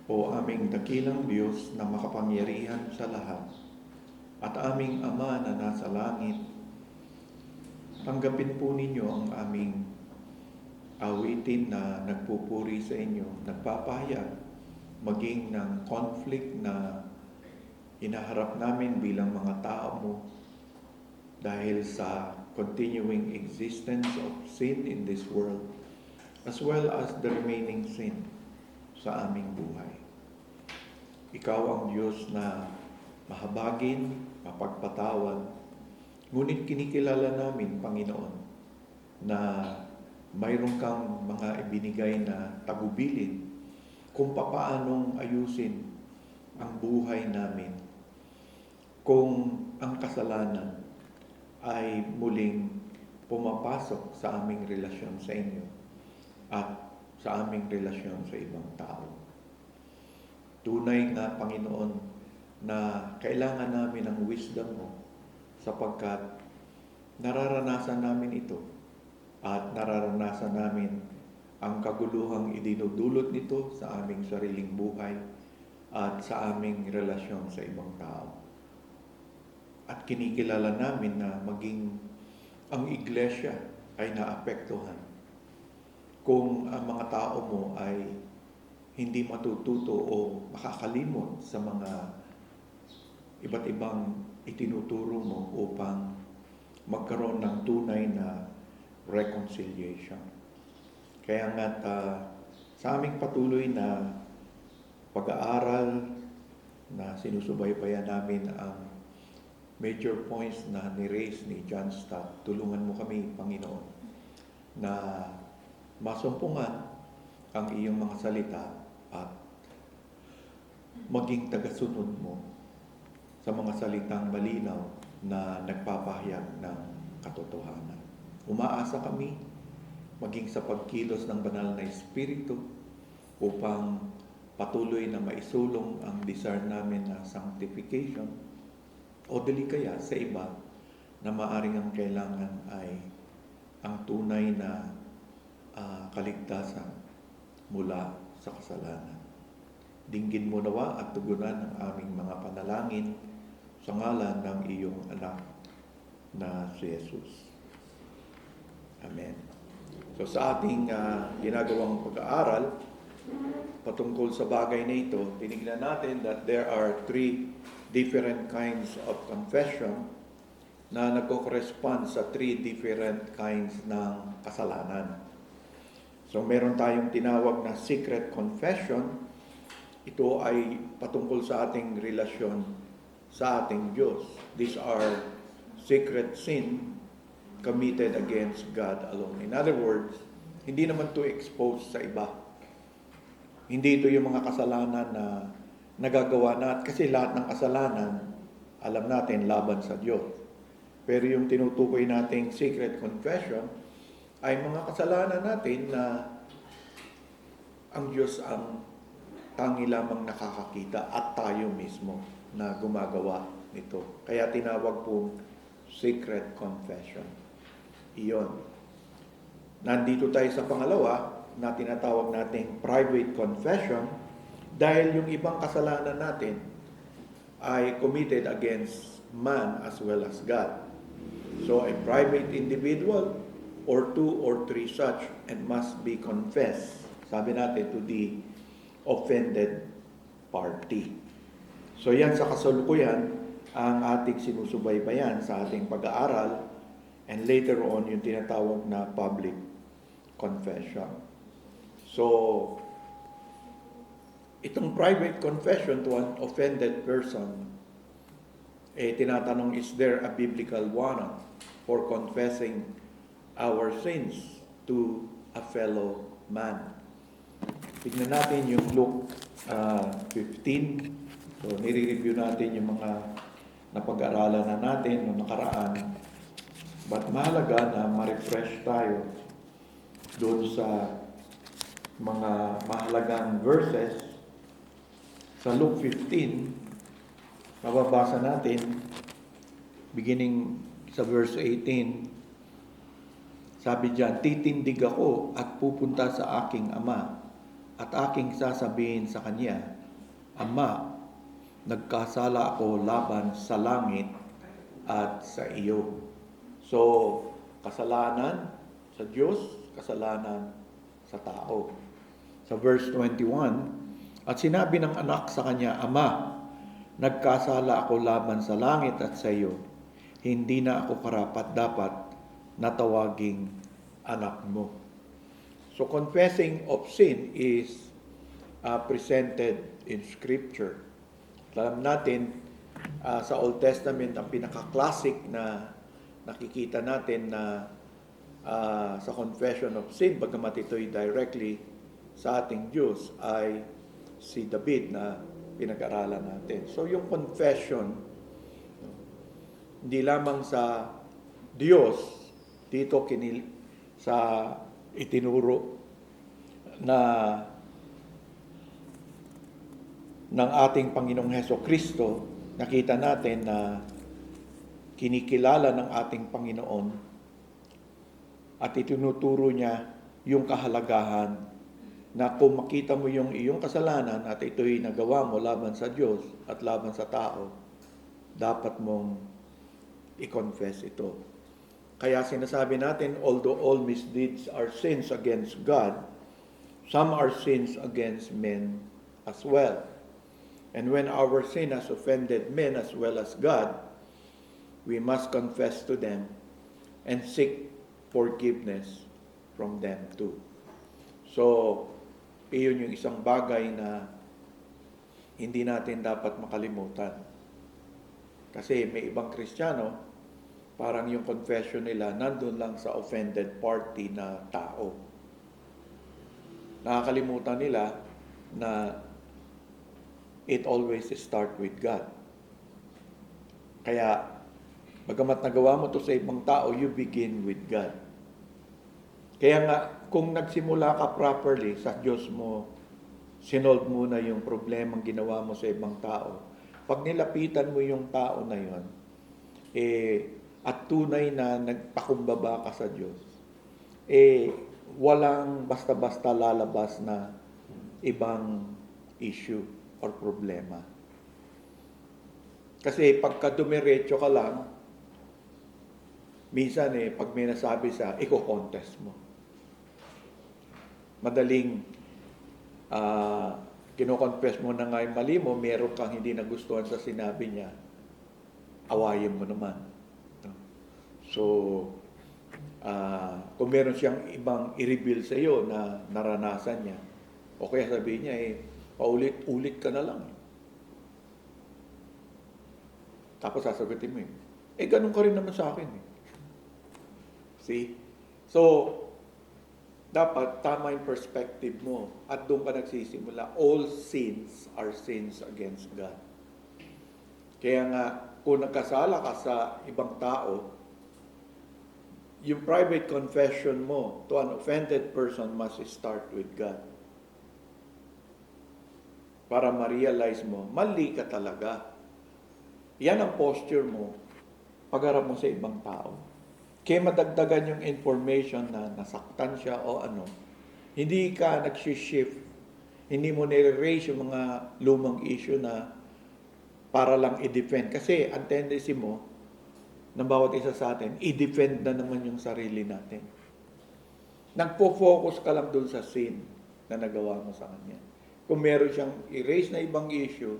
O aming dakilang Diyos na makapangyarihan sa lahat, at aming Ama na nasa langit, tanggapin po ninyo ang aming awitin na nagpupuri sa inyo, nagpapahayag maging ng conflict na hinaharap namin bilang mga tao mo dahil sa continuing existence of sin in this world, as well as the remaining sin sa aming buhay. Ikaw ang Diyos na mahabagin, mapagpatawad, ngunit kinikilala namin, Panginoon, na mayroon kang mga ibinigay na tagubilin kung papaanong ayusin ang buhay namin kung ang kasalanan ay muling pumapasok sa aming relasyon sa inyo at sa aming relasyon sa ibang tao. Tunay nga, Panginoon, na kailangan namin ng wisdom mo sapagkat nararanasan namin ito at nararanasan namin ang kaguluhang idinudulot nito sa aming sariling buhay at sa aming relasyon sa ibang tao. At kinikilala namin na maging ang iglesia ay naapektuhan kung ang mga tao mo ay hindi matututo o makakalimot sa mga iba't ibang itinuturo mo upang magkaroon ng tunay na reconciliation. Kaya nga sa aming patuloy na pag-aaral na sinusubaybayan namin ang major points na ni-raise ni John Stott, tulungan mo kami, Panginoon, na masumpungan ang iyong mga salita at maging tagasunod mo sa mga salitang malinaw na nagpapahayag ng katotohanan. Umaasa kami maging sa pagkilos ng banal na Espiritu upang patuloy na maisulong ang desire namin na sanctification o dili kaya sa iba na maaring ang kailangan ay ang tunay na kaligtasan mula sa kasalanan. Dinggin mo nawa at tugunan ang aming mga panalangin sa ngalan ng iyong anak na si Jesus. Amen. So sa ating ginagawang pag-aaral patungkol sa bagay na ito, tinignan natin that there are three different kinds of confession na nagko-correspond sa three different kinds ng kasalanan. So meron tayong tinawag na secret confession. Ito ay patungkol sa ating relasyon sa ating Diyos. These are secret sin committed against God alone. In other words, hindi naman ito exposed sa iba. Hindi ito yung mga kasalanan na nagagawa natin. Kasi lahat ng kasalanan, alam natin, laban sa Diyos. Pero yung tinutukoy nating secret confession, ay mga kasalanan natin na ang Diyos ang tangi lamang nakakakita at tayo mismo na gumagawa nito. Kaya tinawag pong secret confession. Iyon. Nandito tayo sa pangalawa na tinatawag nating private confession dahil yung ibang kasalanan natin ay committed against man as well as God. So a private individual or two or three such and must be confessed, sabi natin, to the offended party. So yan sa kasalukuyan ang ating sinusubaybayan sa ating pag-aaral, and later on yung tinatawag na public confession. So itong private confession to an offended person, tinatanong, is there a biblical warrant for confessing our sins to a fellow man? Tignan natin yung Luke 15. So, nire-review natin yung mga napag-aralan na natin noong nakaraan. But mahalaga na ma-refresh tayo doon sa mga mahalagang verses. Sa Luke 15, mababasa natin, beginning sa verse 18, sabi diyan, titindig ako at pupunta sa aking ama at aking sasabihin sa kanya, Ama, nagkasala ako laban sa langit at sa iyo. So, kasalanan sa Diyos, kasalanan sa tao. Sa verse 21, at sinabi ng anak sa kanya, Ama, nagkasala ako laban sa langit at sa iyo. Hindi na ako karapat-dapat na tawaging anak mo. So confessing of sin is presented in Scripture. Alam natin, sa Old Testament, ang pinaka-classic na nakikita natin na sa confession of sin, bagamat ito'y directly sa ating Diyos, ay si David na pinag-aralan natin. So yung confession, hindi lamang sa Diyos, dito sa itinuro na ng ating Panginoong Hesukristo, nakita natin na kinikilala ng ating Panginoon at itinuturo niya yung kahalagahan na kung makita mo yung iyong kasalanan at ito'y nagawa mo laban sa Diyos at laban sa tao, dapat mong i-confess ito. Kaya sinasabi natin, although all misdeeds are sins against God, some are sins against men as well. And when our sin has offended men as well as God, we must confess to them and seek forgiveness from them too. So, iyon yung isang bagay na hindi natin dapat makalimutan. Kasi may ibang Kristiyano, parang yung confession nila nandun lang sa offended party na tao. Nakakalimutan nila na it always start with God. Kaya, bagamat nagawa mo to sa ibang tao, you begin with God. Kaya nga, kung nagsimula ka properly sa Diyos mo, sinolve mo na yung problemang ginawa mo sa ibang tao. Pag nilapitan mo yung tao na yon, at tunay na nagpakumbaba ka sa Diyos, walang basta-basta lalabas na ibang issue or problema. Kasi pagka dumiretso ka lang, minsan pag may nasabi sa, iko-contest mo. Madaling kino-confess mo na nga yung mali mo, meron kang hindi nagustuhan sa sinabi niya, awayin mo naman. So, kung meron siyang ibang i-reveal sa iyo na naranasan niya, o kaya sabihin niya, paulit-ulit ka na lang. Tapos sasagutin mo ganun ka rin naman sa akin. See? So, dapat tama yung perspective mo at doon ka nagsisimula. All sins are sins against God. Kaya nga, kung nagkasala ka sa ibang tao, yung private confession mo to an offended person must start with God. Para ma-realize mo, mali ka talaga. Yan ang posture mo pagharap mo sa ibang tao. Kaya madagdagan yung information na nasaktan siya o ano, hindi ka nagsishift, hindi mo nire-raise yung mga lumang issue na para lang i-defend. Kasi ang tendency mo, ng bawat isa sa atin, i-defend na naman yung sarili natin. Nagpo-focus ka lang dun sa sin na nagawa mo sa kanya. Kung meron siyang i-raise na ibang issue,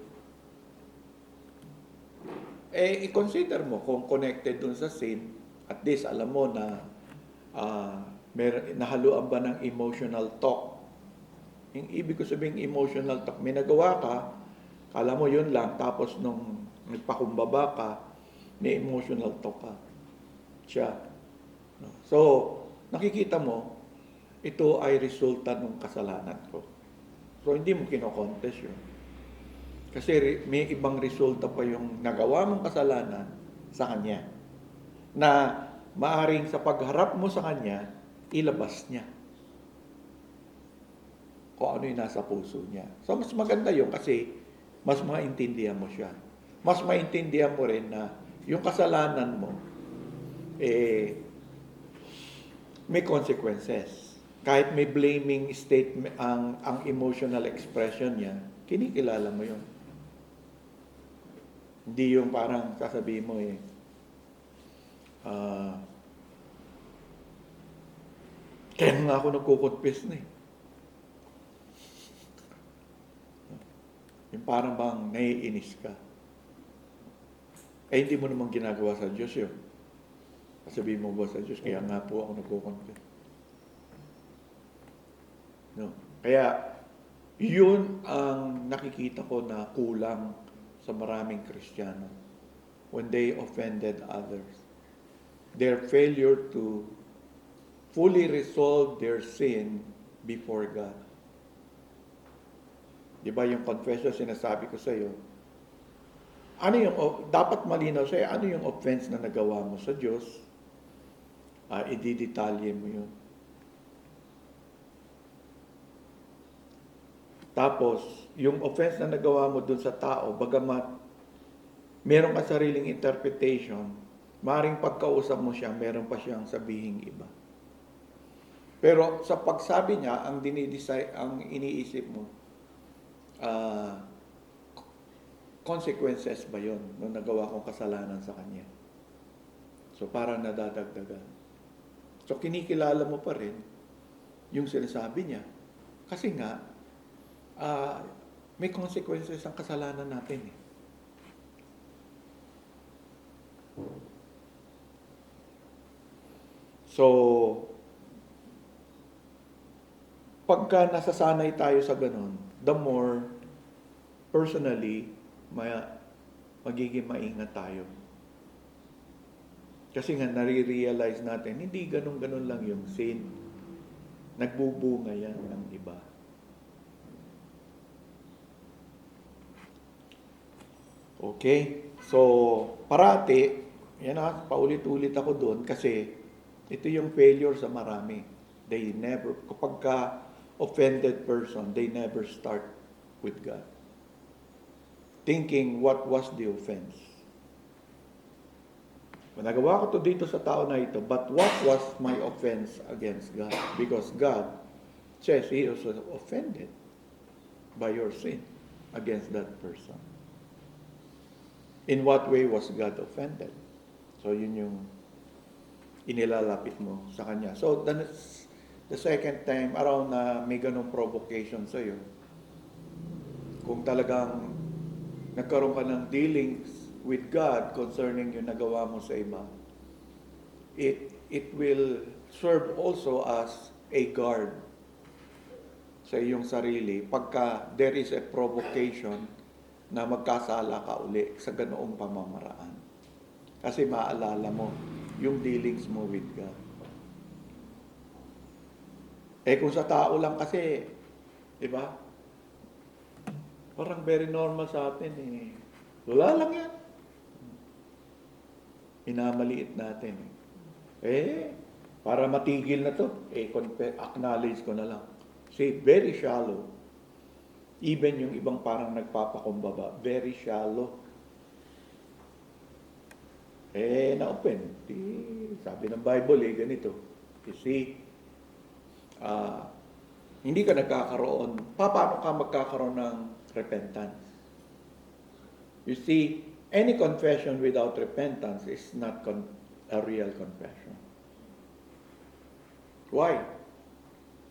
i-consider mo kung connected dun sa sin. At least, alam mo na nahaluan ba ng emotional talk. Yung ibig ko sabihin emotional talk, may nagawa ka, kala mo yun lang, tapos nung nagpakumbaba ka, may emotional talk ka. Siya. So, nakikita mo, ito ay resulta ng kasalanan ko. So, hindi mo kino-contest yun. Kasi may ibang resulta pa yung nagawa mong kasalanan sa kanya. Na maaring sa pagharap mo sa kanya, ilabas niya kung ano yung nasa puso niya. So, mas maganda yun kasi mas maintindihan mo siya. Mas maintindihan mo rin na yung kasalanan mo, may consequences. Kahit may blaming statement, ang emotional expression niya, kinikilala mo yun. Hindi yung parang sasabihin mo kaya nga ako nagko-confess na eh. Yung parang bang naiinis ka. Hindi mo naman ginagawa sa Diyos yun. Sabihin mo ba sa Diyos, kaya nga po ako nagko-confess. No. Kaya, yun ang nakikita ko na kulang sa maraming Kristiyano when they offended others. Their failure to fully resolve their sin before God. Di ba yung confession sinasabi ko sa iyo? Ano yung, dapat malinaw sa'yo, ano yung offense na nagawa mo sa Diyos? Ididetalye mo yun. Tapos, yung offense na nagawa mo dun sa tao, bagamat meron ka sariling interpretation, maring pagkausap mo siya, meron pa siyang sabihing iba. Pero sa pagsabi niya, ang iniisip mo, consequences ba yun nung nagawa kong kasalanan sa kanya? So parang nadadagdagan. So kinikilala mo pa rin yung sinasabi niya. Kasi nga, may consequences ang kasalanan natin eh. So, pagka nasasanay tayo sa ganun, the more personally, magiging maingat tayo. Kasi nga, nare-realize natin, hindi ganun-ganun lang yung sin. Nagbubunga yan ng iba. Okay? So, parati, yan paulit-ulit ako doon kasi ito yung failure sa marami. They never, kapag ka offended person, they never start with God. Thinking, what was the offense? Nagawa ko to dito sa tao na ito, but what was my offense against God? Because God says He was offended by your sin against that person. In what way was God offended? So yun yung inilalapit mo sa Kanya. So the second time around na may ganong provocation sa'yo, kung talagang nagkaroon ka ng dealings with God concerning yung nagawa mo sa iba, it will serve also as a guard sa iyong sarili pagka there is a provocation na magkasala ka uli sa ganoong pamamaraan. Kasi maalala mo yung dealings mo with God. Kung sa tao lang kasi, di ba? Parang very normal sa atin eh. Wala lang yan. Minamaliit natin. Para matigil na to, acknowledge ko na lang. See, very shallow. Even yung ibang parang nagpapakumbaba, very shallow. Na-open. Sabi ng Bible ganito. You see, hindi ka nagkakaroon, paano ka magkakaroon ng repentance? You see, any confession without repentance is not a real confession. Why?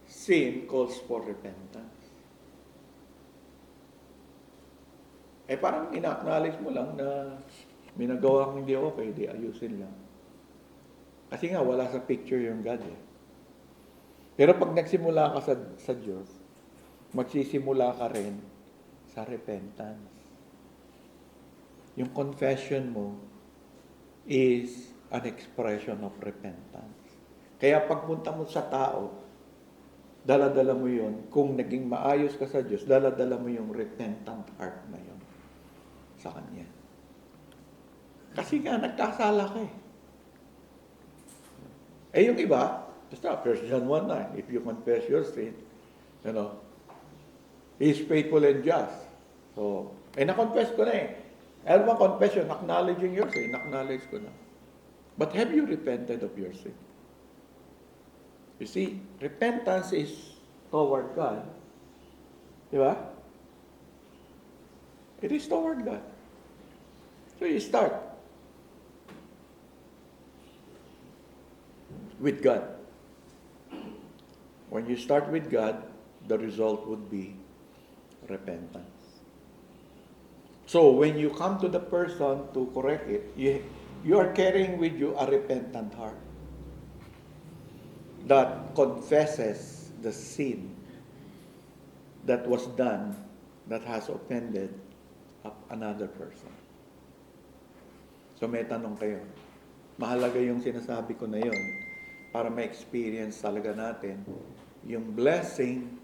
Sin calls for repentance. Parang ina-acknowledge mo lang na may nagawa kang hindi okay, di ayusin lang. Kasi nga, wala sa picture yung God eh. Pero pag nagsimula ka sa Diyos, magsisimula ka rin sa repentance. Yung confession mo is an expression of repentance. Kaya pagpunta mo sa tao, dala-dala mo yun. Kung naging maayos ka sa Diyos, dala-dala mo yung repentant heart na yun sa Kanya. Kasi nga, nagkasala ka eh. Yung iba, basta 1 John 1:9, if you confess your sin, He is faithful and just. So, na-confess ko na eh. Ano bang confession? Acknowledging your sin, acknowledge ko na. But have you repented of your sin? You see, repentance is toward God. Di ba? It is toward God. So you start with God. When you start with God, the result would be repentance. So when you come to the person to correct it, you are carrying with you a repentant heart that confesses the sin that was done that has offended another person. So may tanong kayo, mahalaga yung sinasabi ko na yon para ma-experience talaga natin yung blessing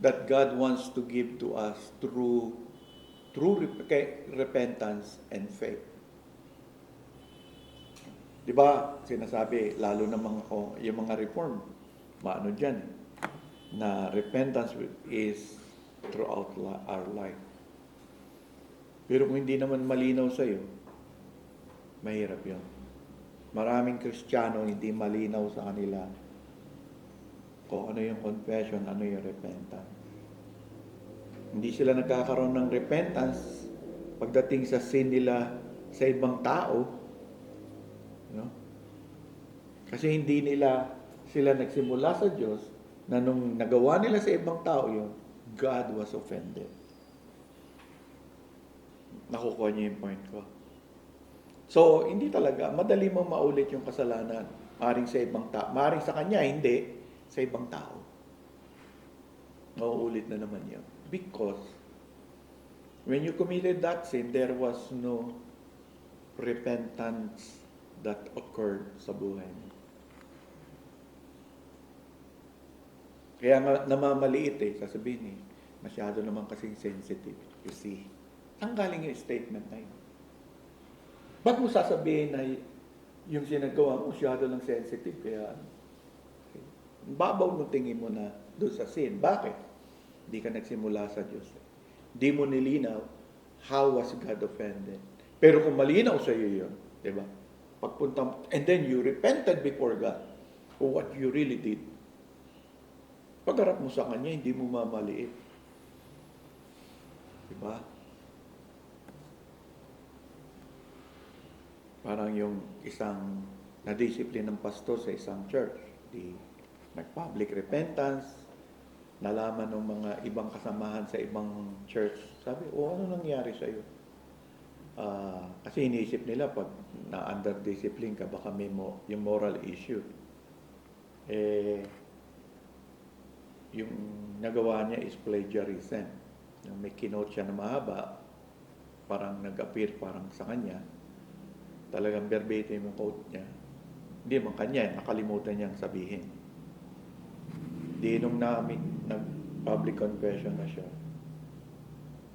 that God wants to give to us through repentance and faith. Di ba, sinasabi, lalo na yung mga reform, maano dyan, na repentance is throughout our life. Pero kung hindi naman malinaw sa'yo, mahirap yun. Maraming Kristiyano hindi malinaw sa kanila kung ano yung confession, ano yung repentance. Hindi sila nagkakaroon ng repentance pagdating sa sin nila sa ibang tao. No? Kasi hindi sila nagsimula sa Diyos na nung nagawa nila sa ibang tao yun, God was offended. Nakukuha niyo yung point ko. So, hindi talaga, madali mong maulit yung kasalanan. Maring sa ibang tao. Maring sa kanya, hindi. Sa ibang tao. Mauulit na naman yun. Because, when you committed that sin, there was no repentance that occurred sa buhay mo. Kaya nga namamaliit sasabihin masyado naman kasing sensitive. You see, saan galing yung statement na yun? Ba't mo sasabihin na yung sinagawa mo masyado lang sensitive? Kaya, babaw mo tingin mo na doon sa sin. Bakit? Hindi ka nagsimula sa Diyos. Hindi mo nilinaw how was God offended. Pero kung malinaw sa iyo yun, di ba? Pagpunta, and then you repented before God for what you really did. Pagharap mo sa Kanya, hindi mo mamaliit. Diba? Parang yung isang na-discipline ng pastor sa isang church, nag-public repentance, nalaman ng mga ibang kasamahan sa ibang church. Sabi, ano nangyari sa'yo? Kasi iniisip nila pag na-under discipline ka, baka may yung moral issue. Yung nagawa niya is plagiarism. Yung may kinote siya na mahaba, parang nag-appear parang sa kanya, talagang verbatim yung quote niya. Hindi man kanya, nakalimutan niyang sabihin. Di nung nag-public confession na siya,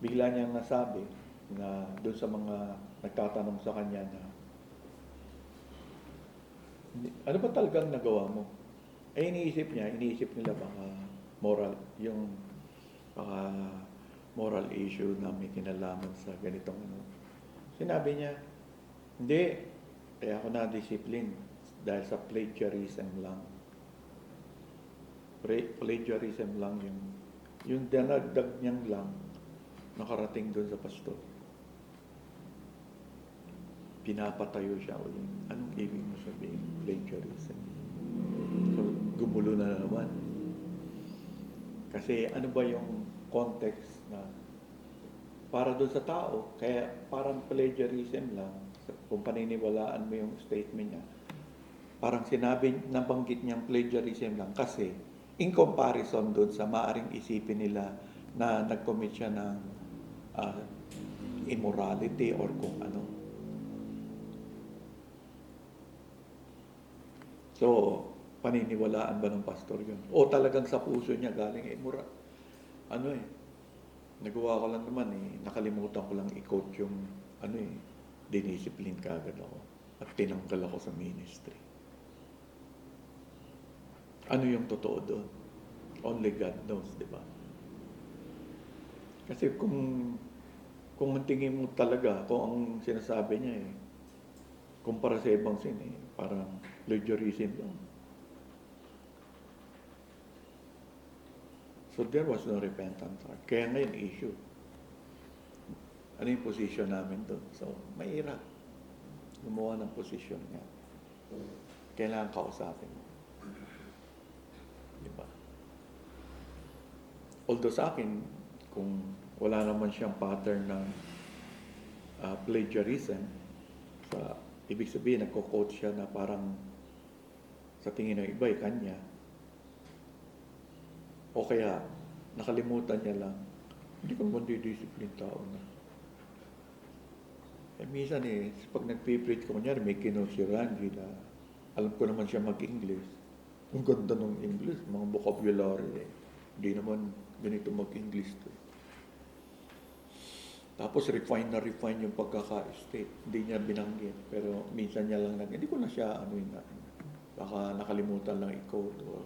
bigla niyang nasabi na doon sa mga nagtatanong sa kanya na, ano ba talagang nagawa mo? Iniisip nila baka moral issue na may kinalaman sa ganitong ano. Sinabi niya, hindi, kaya ako na-discipline dahil sa plagiarism lang. Plagiarism lang yung dinagdag niyang lang nakarating doon sa pastor. Pinapatayo siya ulit. Anong ibig mo sabihin? Plagiarism. So, gumulo na naman. Kasi ano ba yung context na para doon sa tao, kaya parang plagiarism lang, kung paniniwalaan mo yung statement niya, parang nabanggit niyang plagiarism lang kasi in comparison doon sa maaring isipin nila na nag-commit siya ng immorality or kung ano. So, paniniwalaan ba ng pastor yun? O talagang sa puso niya galing nagawa ko lang naman nakalimutan ko lang i-quote yung diniscipline ka agad ako at tinanggal ako sa ministry. Ano yung totoo doon? Only God knows, di ba? Kasi kung ang tingin mo talaga, kung ang sinasabi niya kumpara sa ibang sin, parang plagiarism lang. So there was no repentance heart. Kaya ngayon issue. Ano yung position namin doon? So, mahirap. Gumawa ng position nga. Kailangan kausapin mo. Diba? Although sa akin, kung wala naman siyang pattern ng plagiarism, ibig sabihin, nagko-quote siya na parang sa tingin ng iba, kanya. O kaya, nakalimutan niya lang, hindi ko naman didiscipline tao na. Minsan pag nagpipreach ko, kunyari, may kinuha si Randy na alam ko naman siya mag-English. Ang ganda ng English, mga vocabulary. Hindi naman ganito mag-English to. Tapos refine yung pagkaka-state. Hindi niya binanggit. Pero minsan niya lang hindi ko na siya baka nakalimutan lang i-code or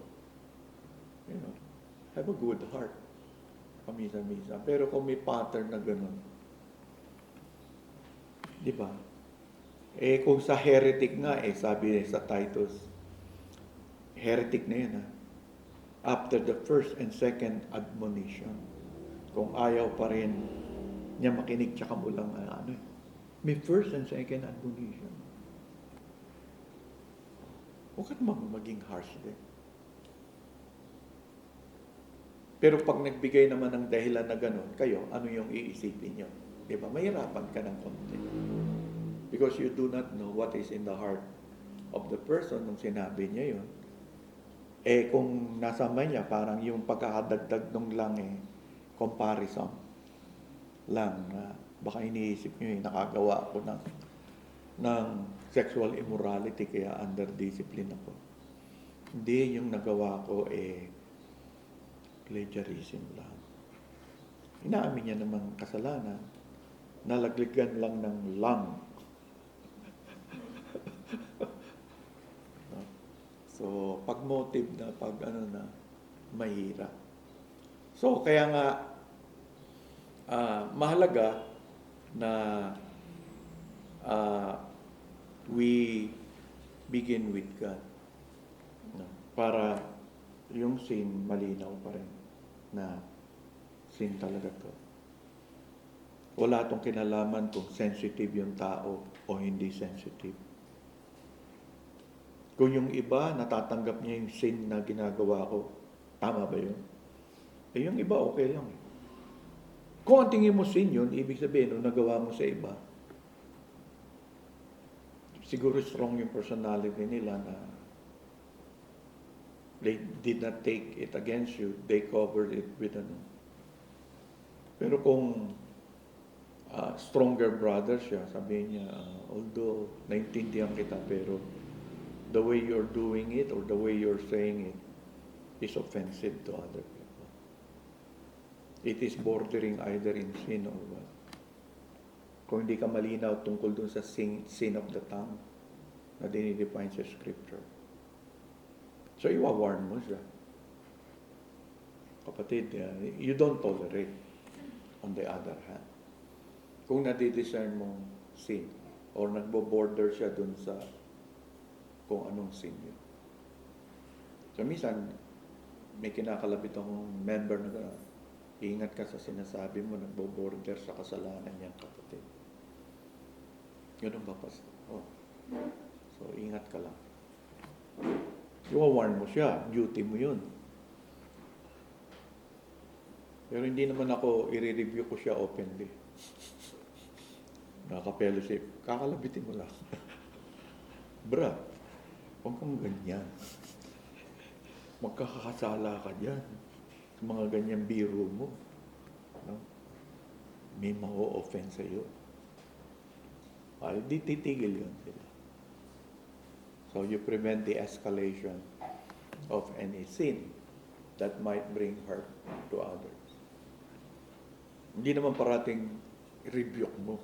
have a good heart. Paminsan-minsan. Pero kung may pattern na gano'n, di ba? Kung sa heretic nga, sabi sa Titus, heretic na yun, after the first and second admonition, kung ayaw pa rin niya makinig, tsaka mo lang, may first and second admonition. Huwag ka maging harsh din. Pero pag nagbigay naman ng dahilan na gano'n, kayo, ano yung iisipin nyo? Di ba? Mahirapan ka ng konti. Because you do not know what is in the heart of the person nung sinabi niya yun. Kung nasa mind niya, parang yung pagkakadagdag nung lang comparison lang na baka iniisip niyo nakagawa ako ng sexual immorality kaya under discipline ako. Hindi, yung nagawa ko plagiarism lang. Inaamin niya namang kasalanan, nalagligan lang ng lang. So, pag motive na, pag mahirap. So, kaya nga, mahalaga na we begin with God. Para yung sin malinaw pa rin na sin talaga to. Wala itong kinalaman kung sensitive yung tao o hindi sensitive. Kung yung iba, natatanggap niya yung sin na ginagawa ko, tama ba yun? Yung iba, okay lang. Kung ang tingin mo sin yun, ibig sabihin, nung nagawa mo sa iba, siguro strong yung personality nila na they did not take it against you, they covered it with Pero kung stronger brother siya, sabihin niya, although naintindihan kita, pero the way you're doing it or the way you're saying it is offensive to other people. It is bordering either in sin or what. Kung hindi ka malinaw tungkol dun sa sin of the tongue na dinidefine sa Scripture. So, iwa-warn mo siya. Kapatid, you don't tolerate on the other hand. Kung nadidiscern mong sin or nagbo-border siya dun sa kung anong sin yun. So, minsan, may kinakalabit akong member na ingat ka sa sinasabi mo, nagbo-border sa kasalanan niyang kapatid. Yun ang Pastor. So, ingat ka lang. Iwa-warn mo siya, duty mo yun. Pero hindi naman ako, i-review ko siya openly. Nakaka-fellowship, kakalabitin mo lang. Bra, huwag kang ganyan. Magkakasala ka dyan. Mga ganyan biro mo. No? May ma-o-offend sa'yo. Ay, di titigil yun sila. So you prevent the escalation of any sin that might bring hurt to others. Hindi naman parating rebuke mo.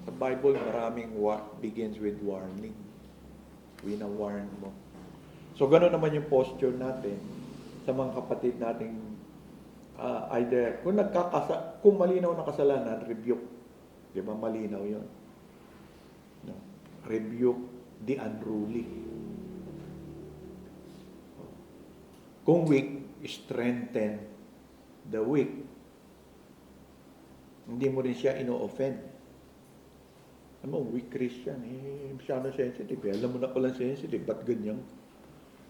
Sa Bible, maraming begins with warning. Wina-warn mo. So, gano'n naman yung posture natin sa mga kapatid nating either, kung malinaw na kasalanan, rebuke. Di ba? Malinaw yun. No? Rebuke the unruly. Kung weak, strengthen the weak. Hindi mo rin siya ino-offend. Ano, weak Christian, masyado sensitive. Alam mo na pala sensitive, ba't ganyan?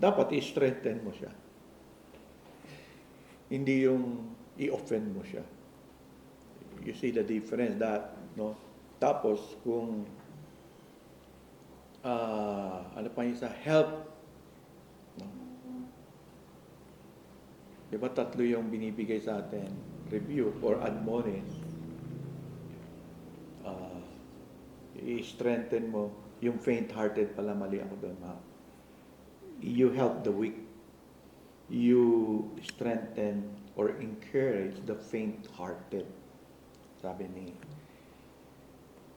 Dapat i-strengthen mo siya. Hindi yung i-offend mo siya. You see the difference that, no? Tapos, kung, ano pa yung sa help, no? Di ba tatlo yung binibigay sa atin? Rebuke or admonish. I-strengthen mo yung faint-hearted pala, mali ako doon, ha? You help the weak. You strengthen or encourage the faint-hearted. Sabi ni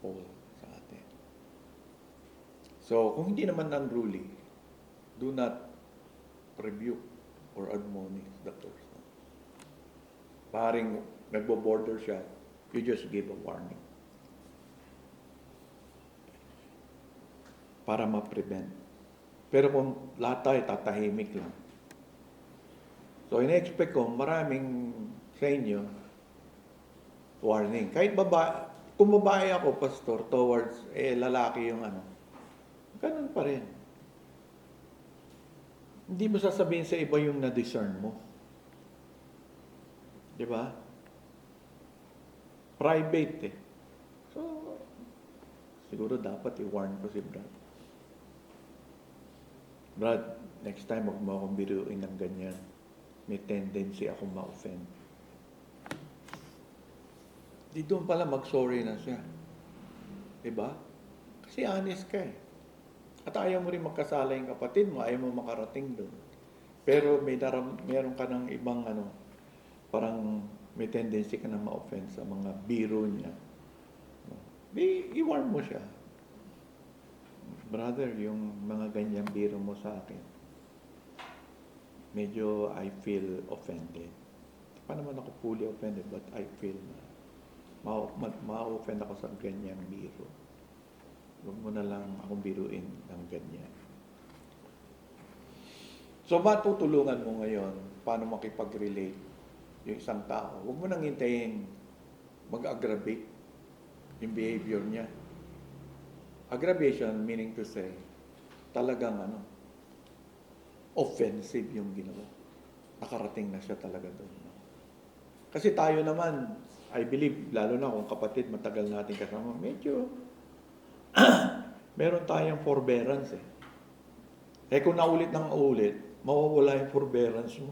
Paul sa atin. So, kung hindi naman unruly, do not rebuke or admonish the person. Paring nagbo-border siya, you just give a warning. Para ma-prevent. Pero kung lahat tayo tatahimik lang. So, ina-expect ko, maraming sa inyo, warning. Kahit babae, kung babae ako, pastor, towards, lalaki yung ano, ganun pa rin. Hindi mo sasabihin sa iba yung na-discern mo. Di ba? Private eh. So, siguro dapat i-warn ko si Brad. Brad, next time huwag mo akong biruin ng ganyan. May tendency akong ma-offend. Di doon pala mag-sorry na siya. Diba? Kasi honest ka eh. At ayaw mo rin magkasala yung kapatid mo, ayaw mo makarating doon. Pero meron ka ng ibang parang may tendency ka na ma-offend sa mga biro niya. I-warn mo siya. Brother, yung mga ganyang biro mo sa akin, medyo I feel offended. Pa naman ako fully offended, but I feel na ma-offend ako sa ganyang biro. Huwag mo na lang akong biruin ng ganyan. So, matutulungan mo ngayon paano makipag-relate yung isang tao. Huwag mo nang hintayin mag-aggravate yung behavior niya. Aggravation meaning to say, talagang offensive yung ginawa. Nakarating na siya talaga doon. Kasi tayo naman, I believe, lalo na kung kapatid, matagal natin kasama, medyo meron tayong forbearance eh. Eh kung naulit ng ulit, mawawala yung forbearance mo.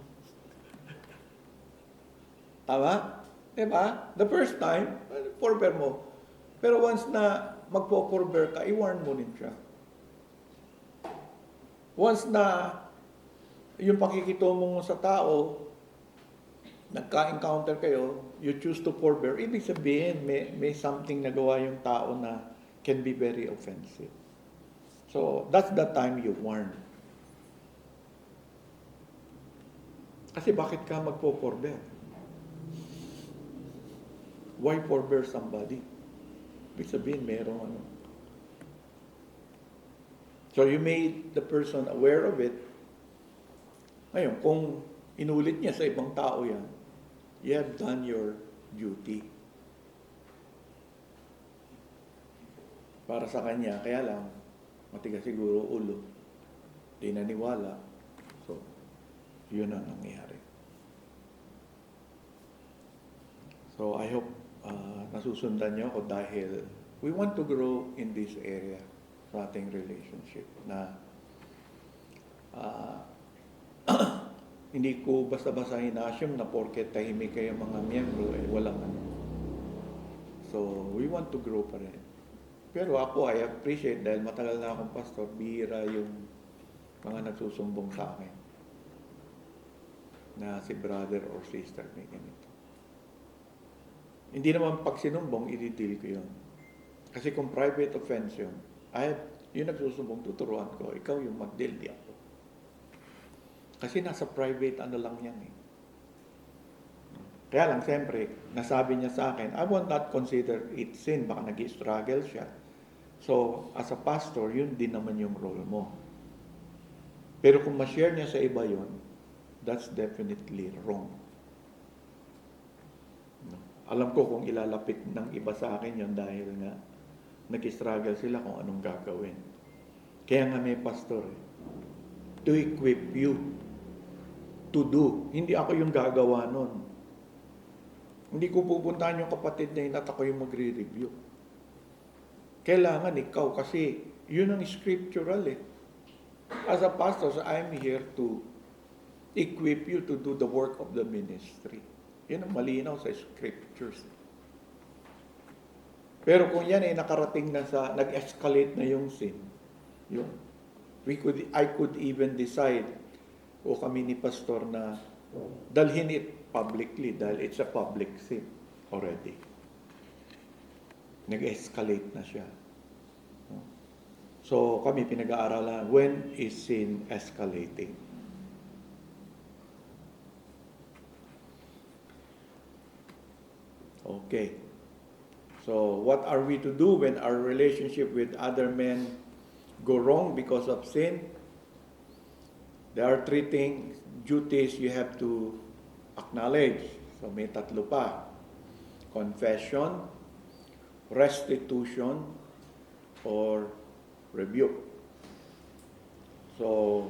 Tama? Diba? The first time, forbear mo. Pero once na magpo-forbear ka, i-warn mo rin siya. Once na yung pakikitungo mo sa tao, nagka-encounter kayo, you choose to forbear, ibig sabihin, may something nagawa yung tao na can be very offensive. So, that's the time you warn. Kasi bakit ka magpo-forbear? Why forbear somebody? Ibig sabihin, merong So, you made the person aware of it. Ngayon, kung inulit niya sa ibang tao yan, you have done your duty. Para sa kanya, kaya lang, matigas siguro ulo. Di naniwala. So, yun ang nangyayari. So, I hope nasusundan niyo ako dahil we want to grow in this area sa ating relationship na hindi ko basta-basta in-assume na porket tahimik kayo mga miyembro, walang So, we want to grow pa rin. Pero ako, I appreciate dahil matagal na akong pastor, bihira yung mga nagsusumbong sa akin na si brother or sister may ganito. Hindi naman pag sinumbong, i-deal ko yun. Kasi kung private offense yun, yung nagsusumbong, tuturuan ko, ikaw yung mag-deal, di ako. Kasi nasa private lang yan eh. Kaya lang, siyempre, nasabi niya sa akin, I will not consider it sin, baka nag-struggle siya. So, as a pastor, yun din naman yung role mo. Pero kung ma-share niya sa iba yun, that's definitely wrong. No? Alam ko kung ilalapit ng iba sa akin yon dahil nga nag-struggle sila kung anong gagawin. Kaya nga may pastor to equip you to do. Hindi ako yung gagawa nun. Hindi ko pupuntahan yung kapatid na yun at ako yung magre-review. Kailangan ikaw kasi yun ang scriptural eh. As a pastor, so I'm here to equip you to do the work of the ministry. Yun ang malinaw sa scriptures. Pero kung yan ay nakarating na sa, nag-escalate na yung sin, yun. I could even decide, o kami ni pastor na dalhin it publicly dahil it's a public sin already. Nag-escalate na siya. So kami pinag-aaralan, when is sin escalating? Okay. So what are we to do when our relationship with other men go wrong because of sin? There are three duties you have to acknowledge. So may tatlo pa. Confession, restitution, or rebuke. So,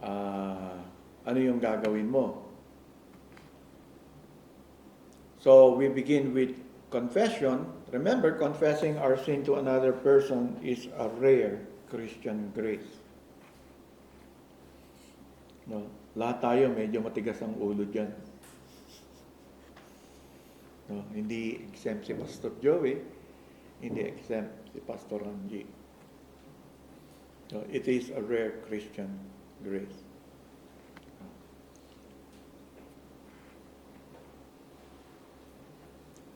ano yung gagawin mo? So, we begin with confession. Remember, confessing our sin to another person is a rare Christian grace. No? Lahat tayo medyo matigas ang ulo dyan. No? Hindi exempt si Pastor Joey, hindi exempt si Pastor Ranji. So, it is a rare Christian grace.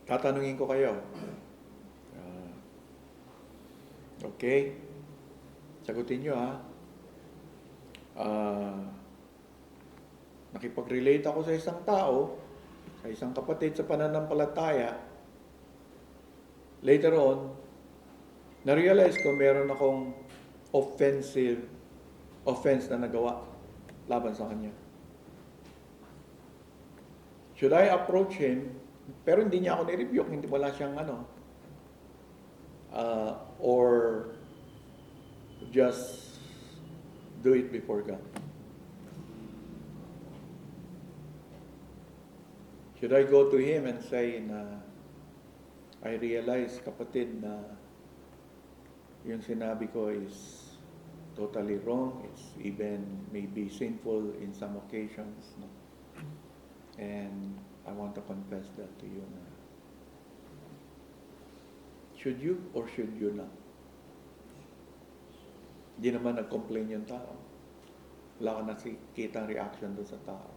Tatanungin ko kayo. Okay? Sagutin nyo ha. Nakipag-relate ako sa isang tao, sa isang kapatid sa pananampalataya. Later on, na-realize ko meron akong offense na nagawa laban sa kanya. Should I approach him? Pero hindi niya ako ni-rebuke, hindi wala siyang or just do it before God. Should I go to him and say na I realize, kapatid, na yung sinabi ko is totally wrong. It's even maybe sinful in some occasions. No? And I want to confess that to you. Na should you or should you not? Hindi naman nag-complain yung tao. Wala ka nakikita ang reaction doon sa tao.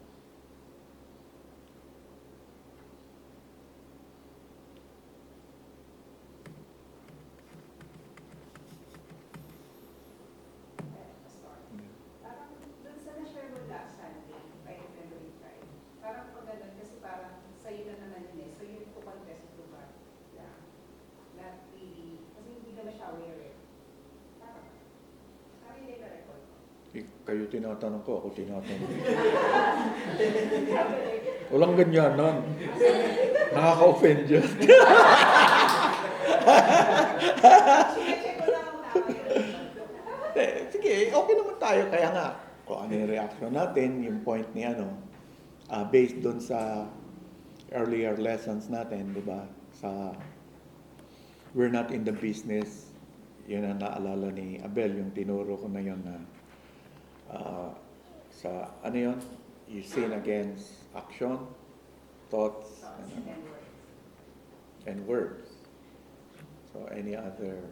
Kayo tinatanong ko, ako tinatanong. Walang ganyan nun. Nakaka-offend yun. Sige, okay naman tayo. Kaya nga, kung ano yung reaction natin, yung point ni based dun sa earlier lessons natin, di ba? Sa we're not in the business, yun ang naalala ni Abel, yung tinuro ko na yun na sa ano yun? You sin against action, thoughts, and words. So any other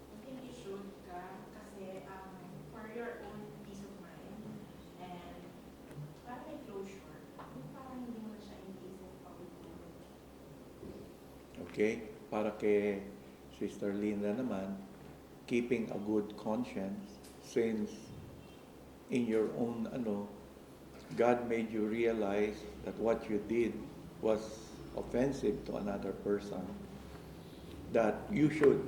I think you should kasi for your own peace of mind and para may closure, parang hindi mo siya inisip paulit-ulit. okay? Para kay Sister Linda naman, keeping a good conscience, since in your own God made you realize that what you did was offensive to another person, that you should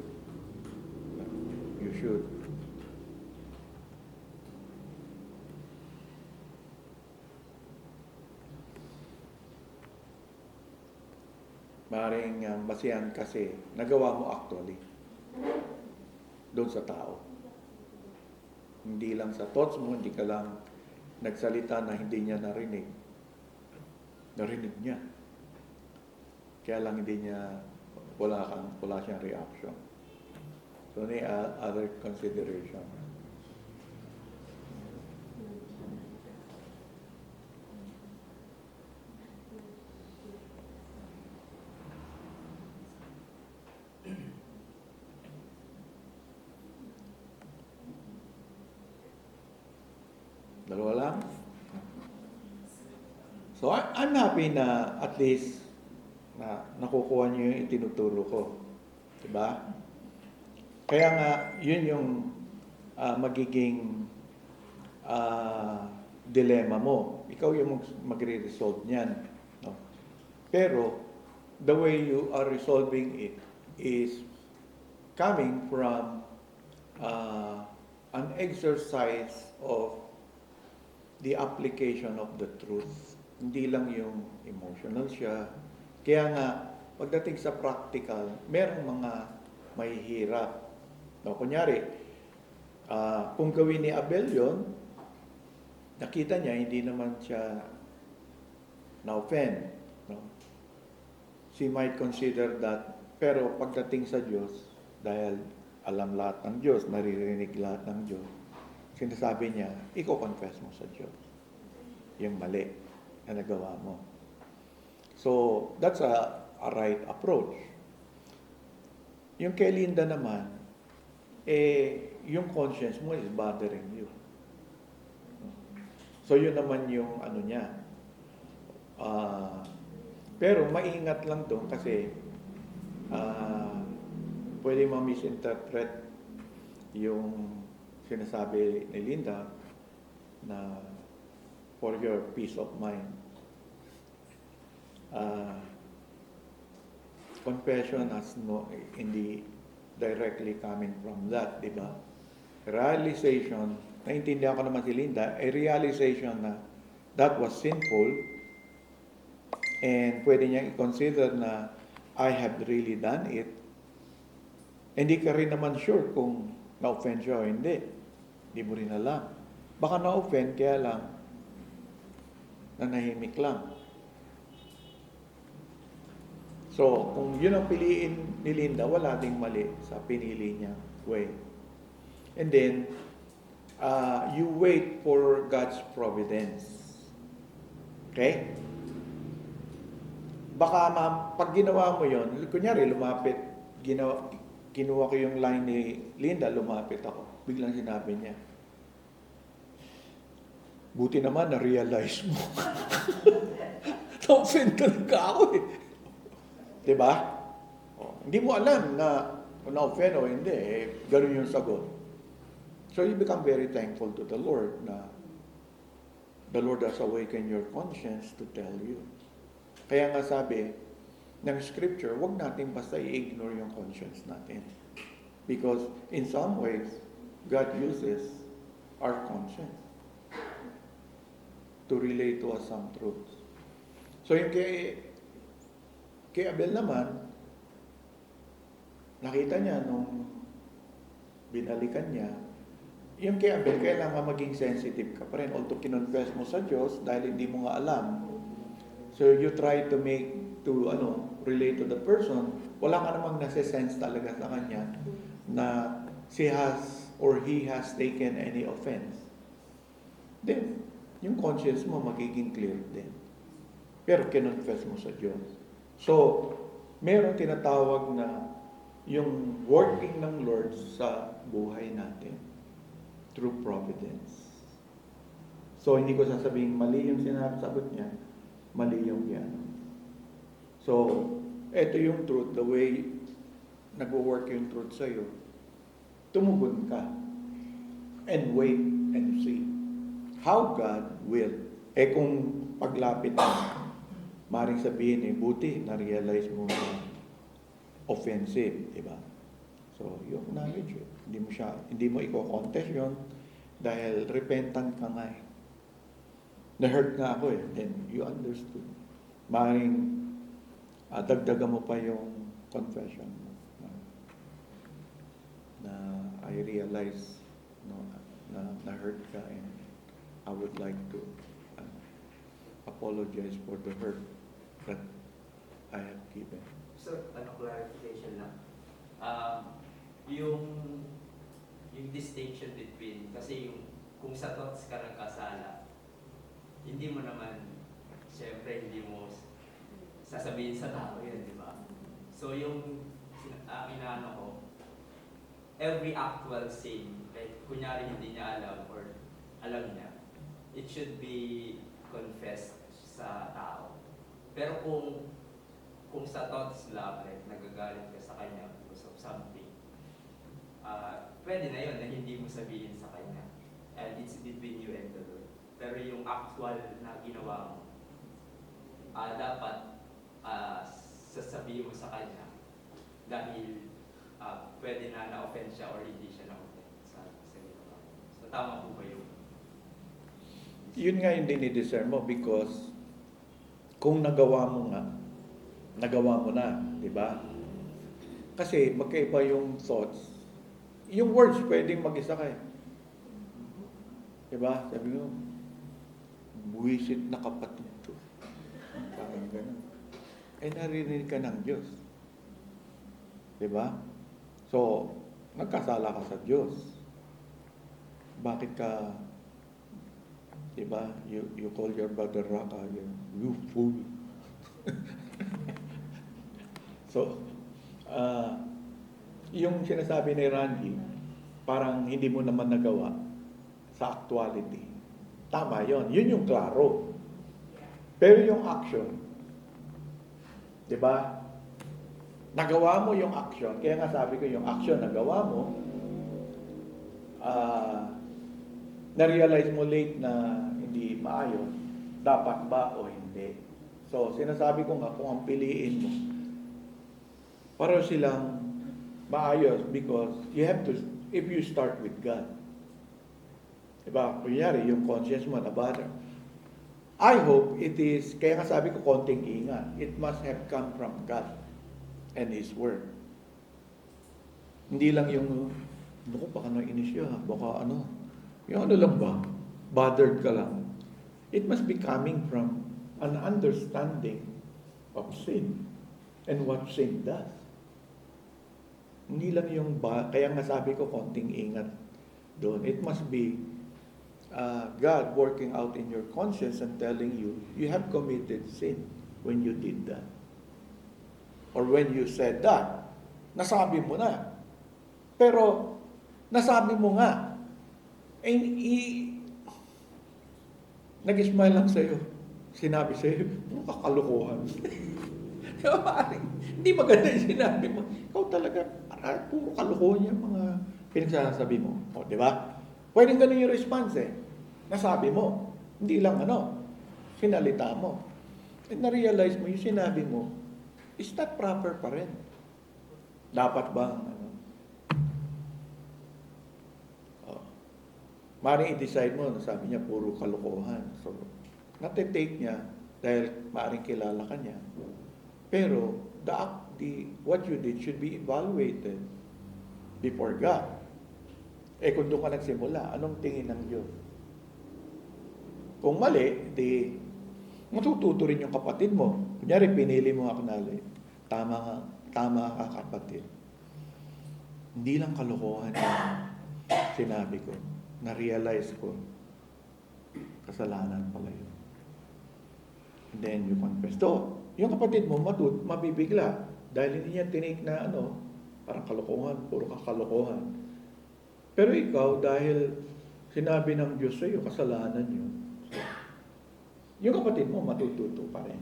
Maring basihan kasi nagawa mo actually doon sa tao. Hindi lang sa thoughts mo, hindi ka lang nagsalita na hindi niya narinig. Narinig niya. Kaya lang hindi niya, wala siyang reaction. So, may other consideration. Dalawa lang? So, I'm happy na at least na nakukuha niyo yung itinuturo ko. Diba? Kaya nga, yun yung magiging dilemma mo. Ikaw yung magre-resolve niyan. No? Pero, the way you are resolving it is coming from an exercise of the application of the truth. Hindi lang yung emotional siya. Kaya nga, pagdating sa practical, merong mga mahihirap. No, kunyari, kung gawin ni Abel yun, nakita niya, hindi naman siya na-offend. No? She might consider that, pero pagdating sa Diyos, dahil alam lahat ng Diyos, naririnig lahat ng Diyos, sinasabi niya, i-confess mo sa Diyos yung mali na nagawa mo. So, that's a right approach. Yung kay Linda naman, yung conscience mo is bothering you. So, yun naman yung ano niya. Pero maingat lang doon kasi pwede ma-misinterpret yung sinasabi ni Linda na for your peace of mind. Confession has no, hindi directly coming from that, di ba? Realization, naintindihan ko naman si Linda, a realization na that was sinful and pwede niyang i-consider na I have really done it. Hindi ka rin naman sure kung na-offend siya o hindi. Hindi mo rin alam. Baka na-offend, kaya lang nanahimik lang. So, kung yun ang piliin ni Linda, wala ding mali sa pinili niya way. And then, you wait for God's providence. Okay? Baka pag ginawa mo yun, kunyari lumapit, kinuha ko yung line ni Linda, lumapit ako. Biglang sinabi niya, buti naman na-realize mo. Na-offend talaga ako eh. Diba? Hindi mo alam na na-offend o hindi. Ganun yung sagot. So you become very thankful to the Lord na the Lord has awakened your conscience to tell you. Kaya nga sabi ng scripture, wag natin basta i-ignore yung conscience natin. Because in some ways, God uses our conscience to relate to us some truths. So yung kay Abel naman, nakita niya nung binalikan niya, yung kay Abel, kailangan maging sensitive ka pa rin. Although kinonfess mo sa Diyos, dahil hindi mo nga alam. So you try to relate to the person, wala ka namang nasa-sense talaga sa kanya na she has or he has taken any offense. Then, yung conscience mo magiging clear din. Pero kinonfess mo sa Diyos. So, meron tinatawag na yung working ng Lord sa buhay natin through providence. So, hindi ko sasabihin mali yung sinasagot niya, mali yung yan. So, eto yung truth, the way nag-work yung truth sa'yo, tumugon ka and wait and see how God will. Kung paglapit mo, maring sabihin buti na-realize mo na offensive, di ba? So, yung knowledge, hindi mo i-contest yun dahil repentant ka nga eh. Na-hurt nga ako eh. Then, you understood. Maring dagdagan mo pa yung confession mo na I realize no, na hurt ka and I would like to apologize for the hurt that I have given. So, clarification lang. Yung distinction between, kasi kung sa thoughts ka nagkasala, hindi mo naman, siyempre hindi mo sasabihin sa tao yan, di ba? So yung inaano ko, every actual sin, like kunyari hindi niya alam or alam niya, it should be confessed sa tao. Pero kung sa thoughts lang, like nagagalit ka sa kanya because of something, pwede na yun na hindi mo sabihin sa kanya. And it's between you and the Lord. Pero yung actual na ginawa mo, dapat sasabihin mo sa kanya dahil pwede na na-offend siya or hindi siya na-offend sa ginawa mo. So tama po ba yun? Yun nga yung dinidiscern mo because kung nagawa mo nga, nagawa mo na, di ba? Kasi magkaiba yung thoughts. Yung words pwedeng mag-isa kayo. Di ba? Sabi mo, buwisit na kapatid to. Parang ganun. Eh naririnig ka ng Diyos. Di ba? So, nagkasala ka sa Diyos. Bakit ka, di ba, you call your brother Raka, you fool. So, yung sinasabi ni Randy, parang hindi mo naman nagawa sa actuality. Tama yon, yun yung klaro. Pero yung action, di ba? Nagawa mo yung action, kaya nga sabi ko yung action nagawa mo, na-realize mo late na hindi maayos, dapat ba o hindi? So, sinasabi ko nga, kung ang piliin mo, pareho silang maayos because you have to, if you start with God. Diba? Kunyari, yung conscience mo na bother. I hope it is, kaya nga sabi ko konting ingat, it must have come from God and His Word. Hindi lang yung, baka baka nainis siya, baka ano, yung ano lang ba, bothered ka lang. It must be coming from an understanding of sin and what sin does. Hindi lang yung, kaya nga sabi ko konting ingat doon. It must be God working out in your conscience and telling you, you have committed sin when you did that. Or when you said that, nasabi mo na. Pero, nasabi mo nga, nag-smile lang sa'yo. Sinabi sa'yo, kakalukuhan. Hindi maganda yung sinabi mo. Ikaw talaga, puro kalukuhan yung mga pinagsasabi mo. O, di ba? Pwedeng ganun yung response eh. Nasabi mo. Hindi lang sinalita mo. At na-realize mo, yung sinabi mo, is that proper pa rin? Dapat bang, maaaring i-decide mo, sabi niya, puro kalokohan. So, natitake niya, dahil maaaring kilala ka niya. Pero, what you did should be evaluated before God. Eh, kung doon ka nagsimula, anong tingin ng Diyos? Kung mali, di matututo rin yung kapatid mo. Kunyari, pinili mo acknowledge. Tama ka kapatid. Hindi lang kalokohan yung sinabi ko. Na-realize ko, kasalanan pala yun. And then you confess. So, yung kapatid mo, mabibigla. Dahil hindi niya tinik na parang kalokohan, puro kakalokohan. Pero ikaw, dahil sinabi ng Diyos sa iyo, kasalanan yun. So, yung kapatid mo, matututo pa rin.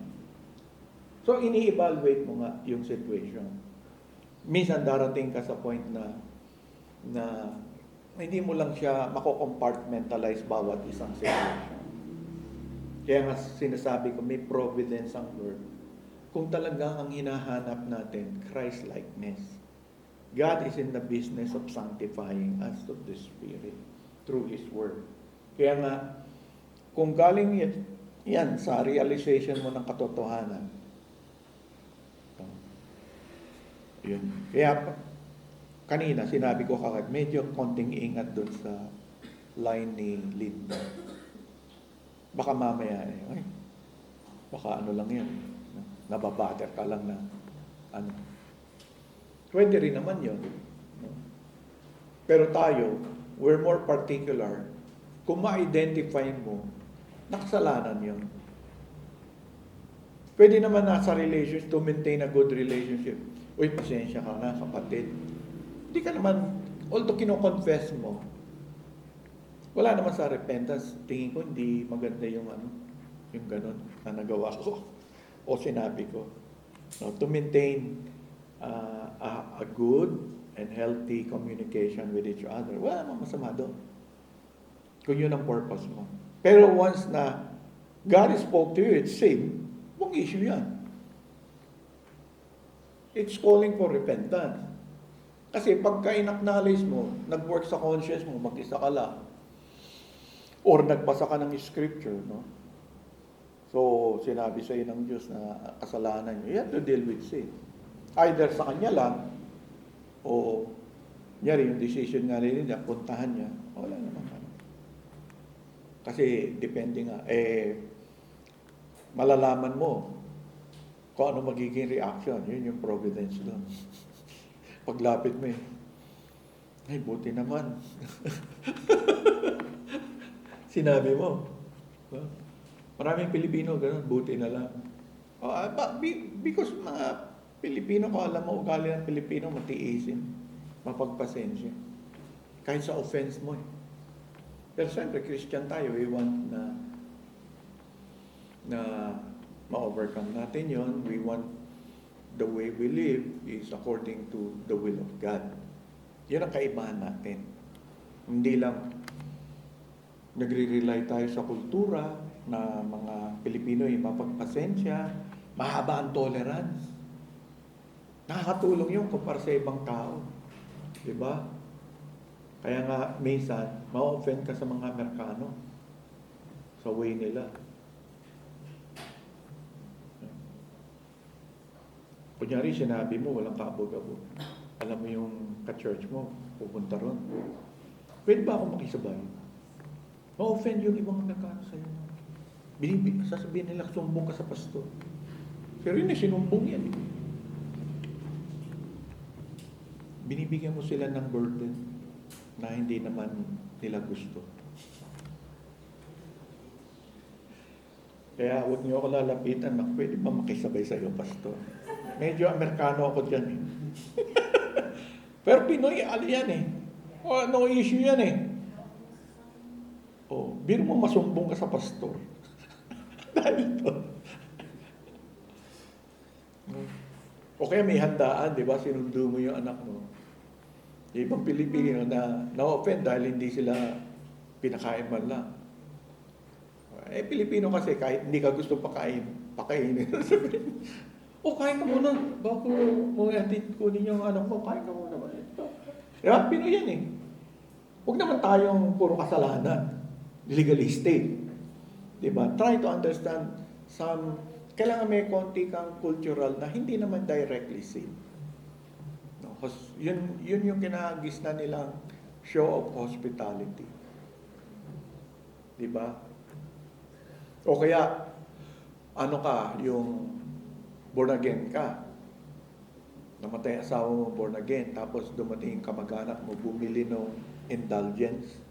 So, ini-evaluate mo nga yung situation. Minsan darating ka sa point na hindi mo lang siya mako-compartmentalize bawat isang situation. Kaya nga sinasabi ko, may providence ang Lord. Kung talaga ang hinahanap natin, Christ-likeness. God is in the business of sanctifying us to the Spirit through His Word. Kaya nga, kung galing yan sa realization mo ng katotohanan, Yun. Kaya kanina sinabi ko kagad, medyo konting ingat doon sa line ni Linda. Baka mamaya ay, baka ano lang yan, nababatter ka lang na ano. Pwede rin naman yun. No? Pero tayo, we're more particular. Kung ma-identify mo, nakasalanan yun. Pwede naman nasa relationship to maintain a good relationship. Uy, pasensya ka na, kapatid. Hindi ka naman, although kino-confess mo, wala naman sa repentance. Tingin ko hindi maganda yung ganun na nagawa ko o sinabi ko. No, to maintain a good and healthy communication with each other. Wala namang masama doon. Kung yun ang purpose mo. Pero once na God spoke to you, it's sin, mong issue yan. It's calling for repentance. Kasi pagka in-acknowledge mo, nag-work sa conscience mo, mag-isa ka lang, or nagbasa ka ng scripture, no? So, sinabi sa iyo ng Diyos na kasalanan niyo, you have to deal with sin. Either sa Kanya lang, o nyari yung decision nga rin niya, puntahan niya, wala naman ano. Kasi, depende nga, malalaman mo kung ano magiging reaction. Yun yung providence doon. Paglapit mo ay buti naman. Sinabi mo. Maraming Pilipino ganun, buti na lang. Because mga Pilipino, kung alam mo, ugali ng Pilipino, matiisin, mapagpasensya. Kahit sa offense mo. Pero siyempre, Christian tayo, we want na ma-overcome natin yon. We want the way we live is according to the will of God. Yun ang kaibahan natin. Hindi lang nagre-rely tayo sa kultura na mga Pilipino ay mapagpasensya, mahaba ang tolerance. Nakakatulong yun kumpara sa ibang tao. Diba? Kaya nga, minsan, ma-offend ka sa mga Amerikano sa way nila. Kunyari, sinabi mo, walang kaabog-abog. Alam mo yung ka-church mo, pupunta ron. Pwede ba ako makisabay? Ma-offend yung ibang Amerikano sa'yo. Sasabihin nila, sumbong ka sa pastor. Pero yun sinumbong yan. Binibigyan mo sila ng burden na hindi naman nila gusto. Kaya huwag niyo ako lalapitan na pwede ba makisabay sa iyo, pastor? Medyo Amerikano ako dyan eh. Pero Pinoy, yan eh. No issue yan eh. Biro mo masumbong ka sa pastor. Dahil to. O kaya may handaan, di ba? Sinundo mo yung anak mo. Yung ibang Pilipino na-offend dahil hindi sila pinakain man lang. Pilipino kasi kahit hindi ka gusto pakainin. Kain ka muna. Bago mo kunin yung anak mo, kain ka muna. Diba? Pinoy yan eh. Huwag naman tayong puro kasalanan. Legalistic. Diba? Try to understand kailangan may konti kang cultural na hindi naman directly sin. No? Yun yung kinagis na nilang show of hospitality. Diba? O kaya, yung born again ka. Namatay asawa mo, born again. Tapos dumating kamag-anak mo, bumili ng indulgence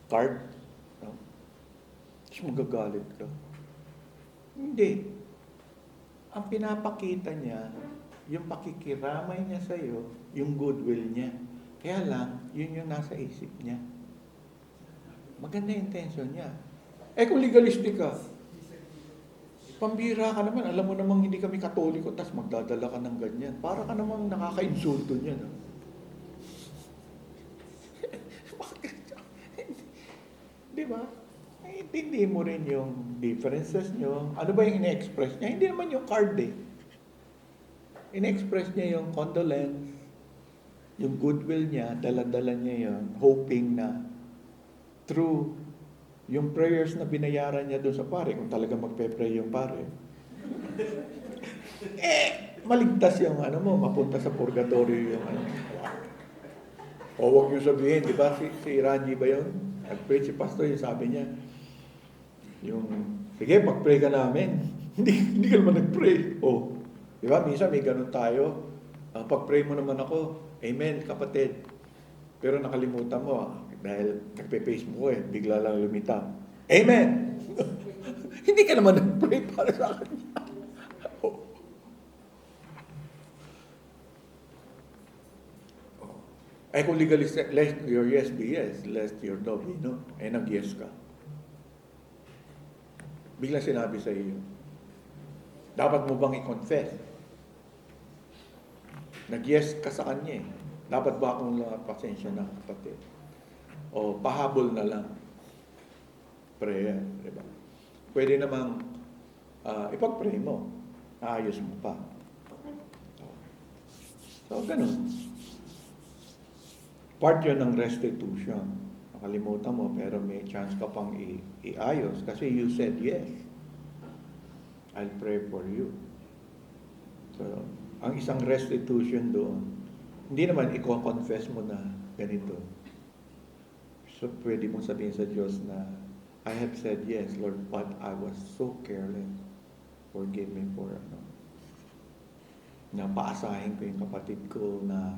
card. No? Tapos magagalit ka. Hindi. Ang pinapakita niya, yung pakikiramay niya sa'yo, yung goodwill niya. Kaya lang, yun yung nasa isip niya. Maganda yung intention niya. Kung legalistic ka, pambira ka naman, alam mo namang hindi kami Katoliko, tas magdadala ka ng ganyan. Para ka namang nakaka-insulto niya. No? Di ba? Intindi mo rin yung differences nyo. Ano ba yung ine-express niya? Hindi naman yung card eh. Ine-express niya yung condolence, yung goodwill niya, dala-dala niya yun, hoping na through yung prayers na binayaran niya doon sa pare, kung talaga magpe-pray yung pare, maligtas yung ano mo, mapunta sa purgatorio yung ano. O huwag niyo sabihin, di ba, si Ranji ba yun? Nag-pray si pastor, yung sabi niya, yung, sige, pag-pray ka namin. Hindi ka naman nag-pray. O, di ba, minsan may ganun tayo. Pag-pray mo naman ako, amen, kapatid. Pero nakalimutan mo, dahil nagpe-Facebook ko bigla lang lumitaw. Amen! Hindi ka naman nag-pray para sa akin. Ay kung legalist, let your yes be yes, let your no be no. Eh nag-yes ka. Biglang sinabi sa iyo, dapat mo bang i-confess? Nag-yes ka sa kanya eh. Dapat ba akong pasensya na, kapatid? O pahabol na lang. Prayer, di ba? Pwede namang ipag-pray mo. Naayos mo pa. So, ganun. Part yun ng restitution. Nakalimutan mo, pero may chance ka pang iayos kasi you said yes. I'll pray for you. So, ang isang restitution doon, hindi naman i-confess mo na ganito. So, pwede mong sabihin sa Diyos na, I have said yes, Lord, but I was so careless. Forgive me for na paasahin ko yung kapatid ko na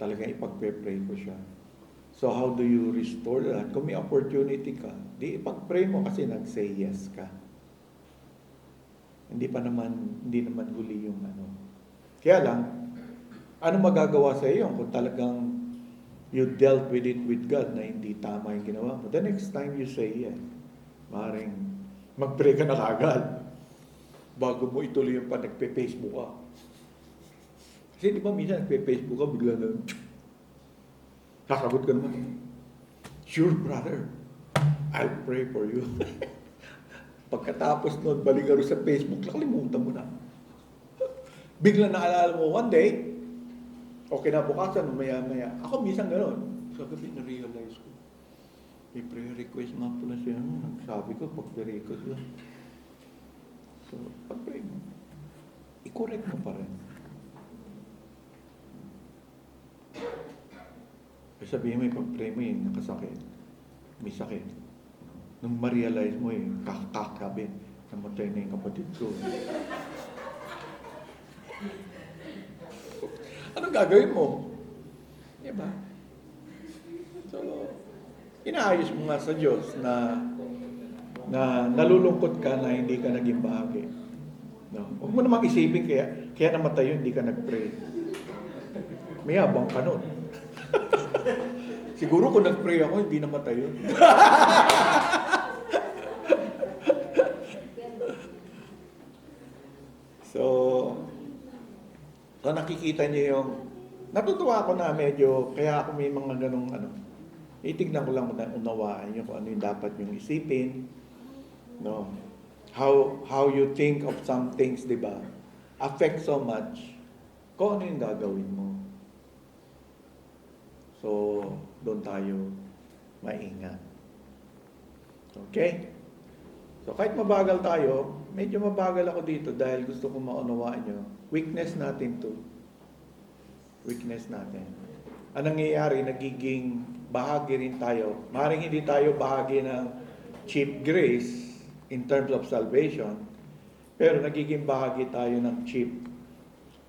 talagang ipag-pray ko siya. So how do you restore that? Kung may opportunity ka, di ipag-pray mo kasi nag-say yes ka. Hindi naman huli yung ano. Kaya lang, ano magagawa sa iyo kung talagang you dealt with it with God na hindi tama yung ginawa mo? The next time you say yes, maaaring mag-pray ka na kagad bago mo ituloy yung pa nagpe-Facebook ka. Kasi di ba minsan nagpe-Facebook ka, bigla na sasagot ka naman. Sure, brother. I'll pray for you. Pagkatapos nun, balik ka rin sa Facebook, nakalimutan mo na. Bigla naalala mo, one day, okay na bukasan, maya-maya. Ako minsan gano'n. Sa gabi, na-realize ko. May prayer request nga pala siya. Nagsabi ko, pag-pray ko siya. So, pag-pray mo. I-correct mo pa rin. Sabihin mo yung pag-pray mo yung nakasakit. May sakit. Nung ma-realize mo yung kakakabi, namatay na yung kapatid ko. Anong gagawin mo? Diba? So, inaayos mo nga sa Diyos na nalulungkot ka na hindi ka naging bahagi. No? Huwag mo namang isipin kaya namatay yun, hindi ka nag-pray. May abang ka nun. Siguro kung nag-pray ako, hindi namatay yun. So nakikita niyo yung, natutuwa ako na medyo, kaya ako may mga ganong itignan ko lang na unawaan niyo kung ano yung dapat yung isipin. No? How you think of some things, di ba? Affect so much kung ano yung gagawin mo. So, doon tayo maingat. Okay? So, kahit mabagal tayo, medyo mabagal ako dito dahil gusto ko maunawaan nyo. Weakness natin to. Weakness natin. Anong nangyayari? Nagiging bahagi rin tayo. Maaaring hindi tayo bahagi ng cheap grace in terms of salvation, pero nagiging bahagi tayo ng cheap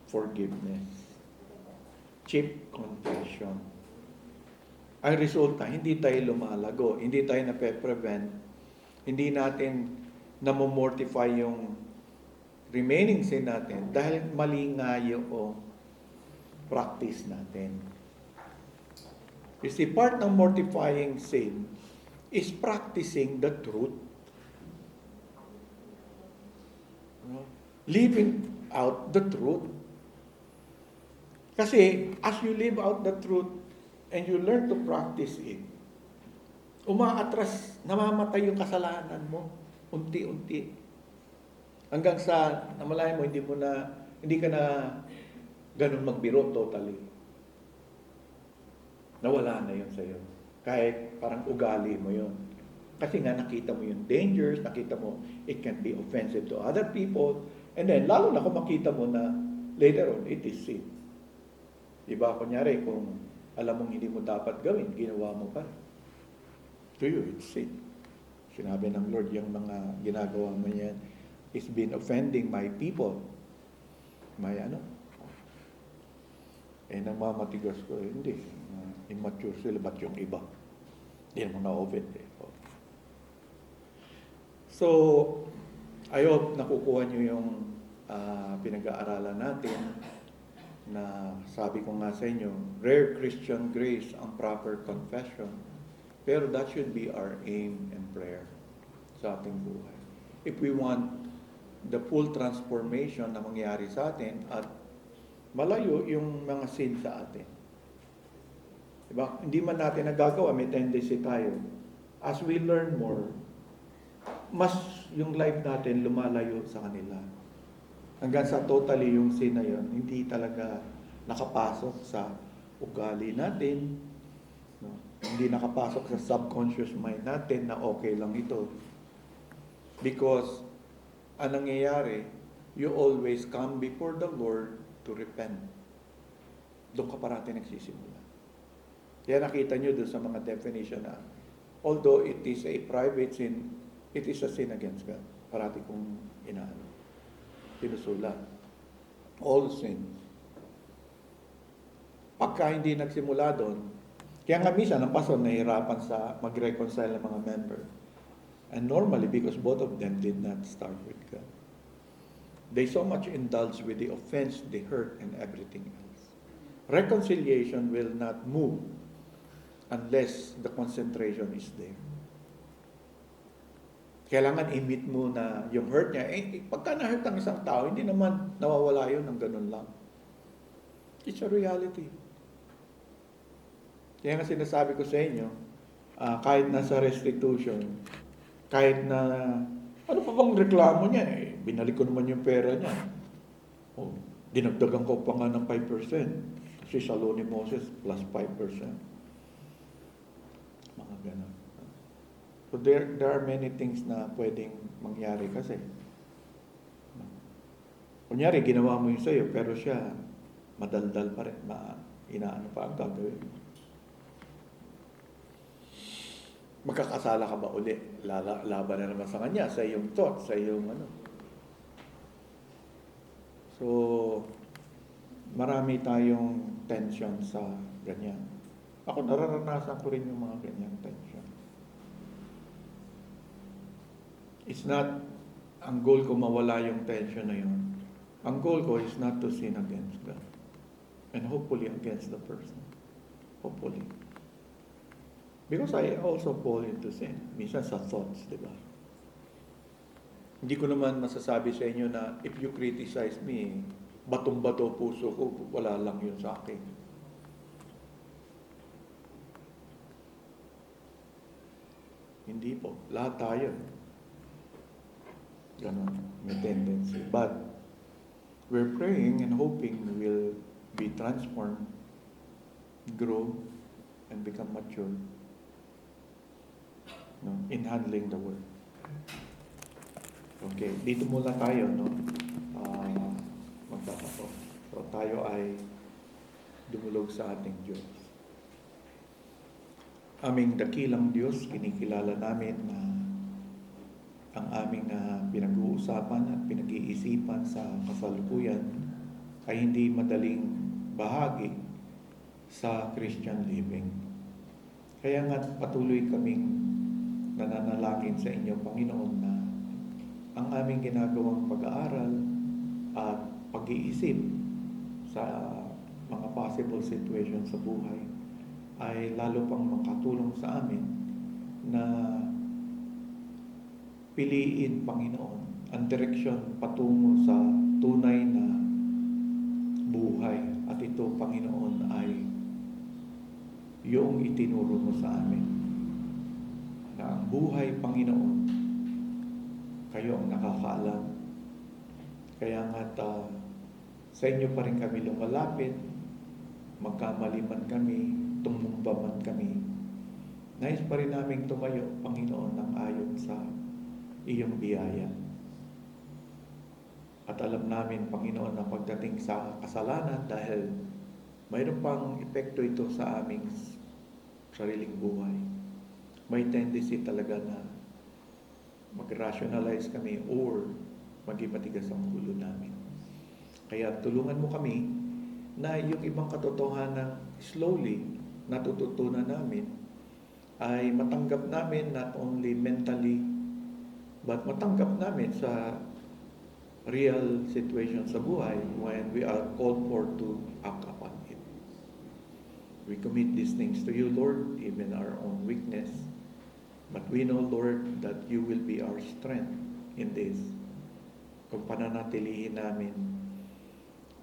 forgiveness. Cheap confession. Ang resulta, hindi tayo lumalago, hindi tayo nape-prevent, hindi natin namomortify yung remaining sin natin dahil mali nga yung practice natin. You see, part ng mortifying sin is practicing the truth. Living out the truth. Kasi as you live out the truth, and you learn to practice it, umaatras, namamatay yung kasalanan mo, unti-unti. Hanggang sa, namalayan mo, hindi ka na ganun magbiro totally. Nawala na yun sa'yo. Kahit parang ugali mo yun. Kasi nga nakita mo yung dangers, nakita mo it can be offensive to other people, and then lalo na kung makita mo na later on, it is sin. Diba, kunyari, kung alam mong hindi mo dapat gawin, ginawa mo pa. To you, it's sin. Sinabi ng Lord, yung mga ginagawa mo yan is been offending my people. May ano? Namamatigas ko, hindi. Immature sila, ba't yung iba? Hindi naman na-offend eh. So, I hope nakukuha nyo yung pinag-aaralan natin na sabi ko nga sa inyo, rare Christian grace ang proper confession. Pero that should be our aim and prayer sa ating buhay. If we want the full transformation na mangyari sa atin at malayo yung mga sin sa atin. Diba? Hindi man natin nagagawa, may tendency tayo. As we learn more, mas yung life natin lumalayo sa kanila. Hanggang sa totally yung sin na yun, hindi talaga nakapasok sa ugali natin. No? Hindi nakapasok sa subconscious mind natin na okay lang ito. Because, anong nangyayari, you always come before the Lord to repent. Doon ka parati nagsisimula. Kaya nakita nyo doon sa mga definition na, although it is a private sin, it is a sin against God. Parati kong sinusulat. All sins. Pagka hindi nagsimula doon, kaya nga minsan ang pastor nahihirapan sa mag-reconcile ng mga member. And normally, because both of them did not start with God. They so much indulge with the offense, the hurt, and everything else. Reconciliation will not move unless the concentration is there. Kailangan i-meet mo na yung hurt niya. Pagka na-hurt ang isang tao, hindi naman nawawala yun ng ganun lang. It's a reality. Kaya nga sinasabi ko sa inyo, kahit nasa restitution, kahit na, ano pa bang reklamo niya? Binalik ko naman yung pera niya. Dinagdagan ko pa nga ng 5%. Kasi sa law ni Moses, plus 5%. Mga ganun. So there are many things na pwedeng mangyari kasi. Kunyari, ginawa mo yung sa'yo, pero siya, madaldal pa rin, inaano pa ang gagawin. Magkakasala ka ba uli? Laban na naman sa kanya, sa iyong thought, sa iyong ano. So, marami tayong tension sa ganyan. Ako, nararanasan ko rin yung mga ganyan tension. It's not, ang goal ko mawala yung tension na yun. Ang goal ko is not to sin against God. And hopefully against the person. Hopefully. Because I also fall into sin. Minsan sa thoughts, di ba? Hindi ko naman masasabi sa inyo na if you criticize me, batong-bato puso ko, wala lang yun sa akin. Hindi po. Lahat tayo. Ganon, may tendency. But we're praying and hoping we'll be transformed, grow, and become mature in handling the word. Okay, dito muna tayo, magtatapos. So tayo ay dumulog sa ating Diyos. Aming dakilang Diyos, kinikilala namin na ang aming pinag-uusapan at pinag-iisipan sa kasalukuyan ay hindi madaling bahagi sa Christian living. Kaya nga patuloy kaming nananalangin sa inyo, Panginoon, na ang aming ginagawang pag-aaral at pag-iisip sa mga possible situations sa buhay ay lalo pang makatulong sa amin na piliin, Panginoon, ang direksyon patungo sa tunay na buhay. At ito, Panginoon, ay yung itinuro mo sa amin. Na ang buhay, Panginoon, kayo ang nakakaalam. Kaya nga't sa inyo pa rin kami lumalapit, magkamali man kami, tumumba man kami. Nais pa rin namin tumayo, Panginoon, ng ayon sa iyong biyaya. At alam namin, Panginoon, na pagdating sa kasalanan, dahil mayroon pang epekto ito sa aming sariling buhay, may tendency talaga na mag-rationalize kami or maging matigas ang ulo namin. Kaya tulungan mo kami na yung ibang katotohanan slowly natututunan namin ay matanggap namin not only mentally but matanggap namin sa real situation sa buhay when we are called for to act upon it. We commit these things to you, Lord, even our own weakness. But we know, Lord, that you will be our strength in this. Kung pananatilihin namin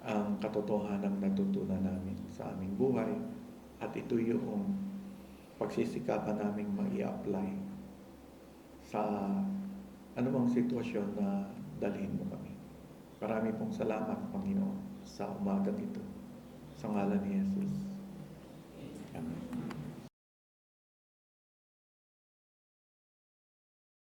ang katotohanan natutunan namin sa aming buhay, at ito yung pagsisikapan namin mag-i-apply sa anumang sitwasyon na dalhin mo kami. Marami pong salamat, Panginoon, sa umagang ito. Sa ngalan ni Jesus.